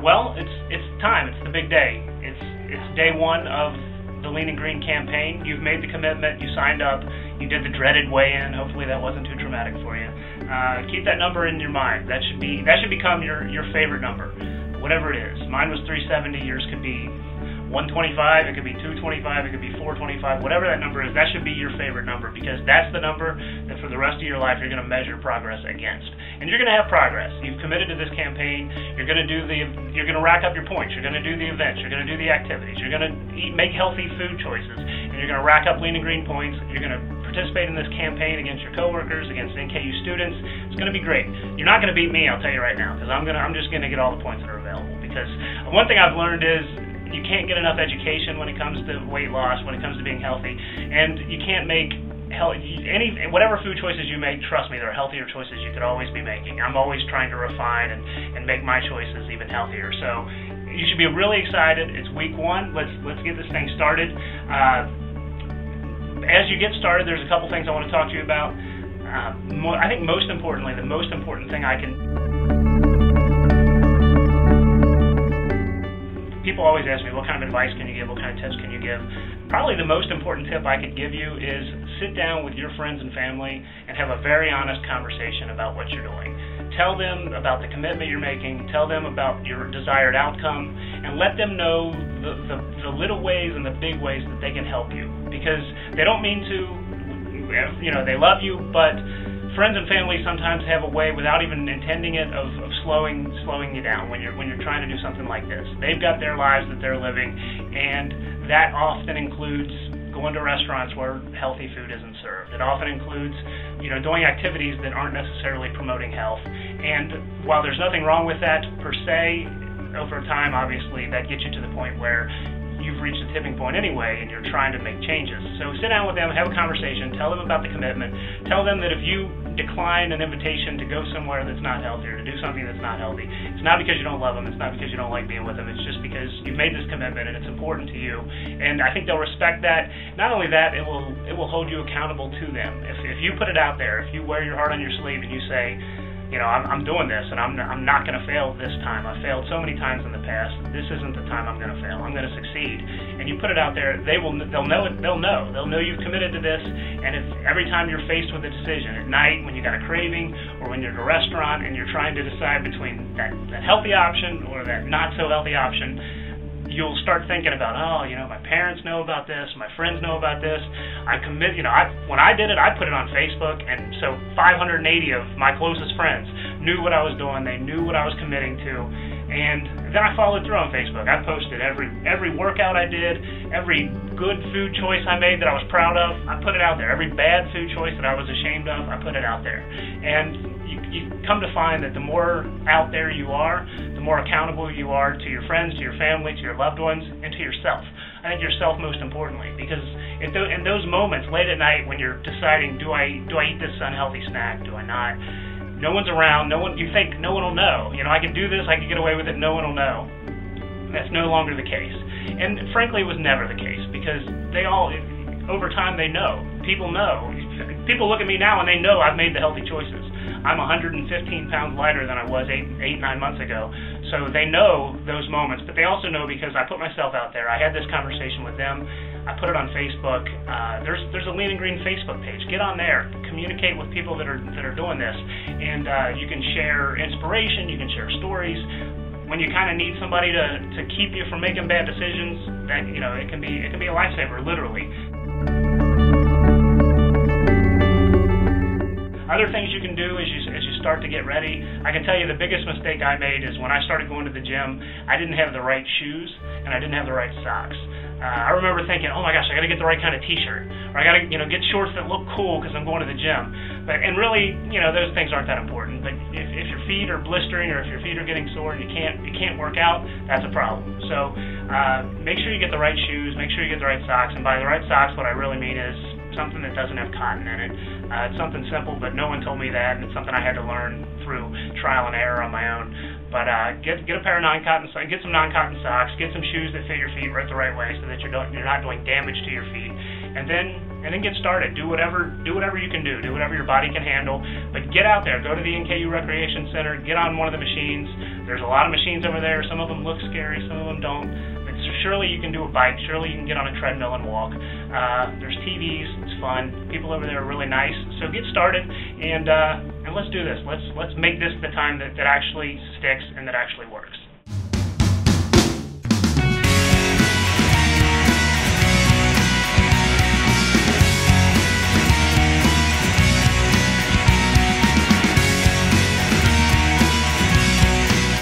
Well, it's time. It's the big day. It's day one of the Lean and Green campaign. You've made the commitment. You signed up. You did the dreaded weigh-in. Hopefully that wasn't too traumatic for you. Keep that number in your mind. That should become your favorite number, whatever it is. Mine was 370. Yours could be 125, it could be 225, it could be 425, whatever that number is. That should be your favorite number, because that's the number that for the rest of your life you're going to measure progress against. And you're going to have progress. You've committed to this campaign. You're going to rack up your points. You're going to do the events. You're going to do the activities. You're going to make healthy food choices, and you're going to rack up Lean and Green points. You're going to participate in this campaign against your coworkers, against NKU students. It's going to be great. You're not going to beat me, I'll tell you right now, because I'm just going to get all the points that are available. Because one thing I've learned is you can't get enough education when it comes to weight loss, when it comes to being healthy, and you can't make whatever food choices you make. Trust me, there are healthier choices you could always be making. I'm always trying to refine and make my choices even healthier. So you should be really excited. It's week one. Let's get this thing started. As you get started, there's a couple things I want to talk to you about. I think most importantly, the most important thing people always ask me, what kind of advice can you give, what kind of tips can you give? Probably the most important tip I could give you is sit down with your friends and family and have a very honest conversation about what you're doing. Tell them about the commitment you're making, tell them about your desired outcome, and let them know the little ways and the big ways that they can help you. Because they don't mean to, they love you, but friends and family sometimes have a way, without even intending it, of slowing you down when you're trying to do something like this. They've got their lives that they're living, and that often includes going to restaurants where healthy food isn't served. It often includes, doing activities that aren't necessarily promoting health. And while there's nothing wrong with that per se, over time, obviously, that gets you to the point where you've reached a tipping point anyway and you're trying to make changes. So sit down with them, have a conversation, tell them about the commitment, tell them that if you decline an invitation to go somewhere that's not healthy or to do something that's not healthy, it's not because you don't love them, it's not because you don't like being with them, it's just because you've made this commitment and it's important to you. And I think they'll respect that. Not only that, it will hold you accountable to them. If you put it out there, if you wear your heart on your sleeve and you say, I'm doing this, and I'm not going to fail this time. I've failed so many times in the past. This isn't the time I'm going to fail. I'm going to succeed. And you put it out there, they'll know it. They'll know you've committed to this. And if every time you're faced with a decision at night, when you got a craving, or when you're at a restaurant and you're trying to decide between that healthy option or that not so healthy option, you'll start thinking about, my parents know about this, my friends know about this. When I did it, I put it on Facebook, and so 580 of my closest friends knew what I was doing. They knew what I was committing to, and then I followed through on Facebook. I posted every workout I did, every good food choice I made that I was proud of, I put it out there. Every bad food choice that I was ashamed of, I put it out there. And you come to find that the more out there you are, the more accountable you are to your friends, to your family, to your loved ones, and to yourself. I think yourself most importantly, because in those moments late at night when you're deciding, do I eat this unhealthy snack, do I not? No one's around. You think no one will know. I can do this, I can get away with it, no one will know. That's no longer the case. And frankly, it was never the case, because over time, they know. People know. People look at me now and they know I've made the healthy choices. I'm 115 pounds lighter than I was 9 months ago. So they know those moments, but they also know because I put myself out there. I had this conversation with them. I put it on Facebook. There's a Lean and Green Facebook page. Get on there. Communicate with people that are doing this, and you can share inspiration. You can share stories. When you kind of need somebody to keep you from making bad decisions, that it can be a lifesaver, literally. Other things you can do as you start to get ready. I can tell you the biggest mistake I made is when I started going to the gym, I didn't have the right shoes and I didn't have the right socks. I remember thinking, oh my gosh, I got to get the right kind of t-shirt, or I got to get shorts that look cool because I'm going to the gym. And really, those things aren't that important. But if your feet are blistering or if your feet are getting sore and you can't work out, that's a problem. So make sure you get the right shoes, make sure you get the right socks. And by the right socks, what I really mean is something that doesn't have cotton in it. It's something simple, but no one told me that, and it's something I had to learn through trial and error on my own. But get a pair of non-cotton, get some non-cotton socks, get some shoes that fit your feet right the right way, so that you're not doing damage to your feet, and then get started. Do whatever you can do whatever your body can handle. But get out there, go to the NKU Recreation Center, get on one of the machines. There's a lot of machines over there. Some of them look scary, some of them don't. But surely you can do a bike. Surely you can get on a treadmill and walk. There's TVs. It's fun. People over there are really nice. So get started and let's do this. Let's make this the time that actually sticks and that actually works.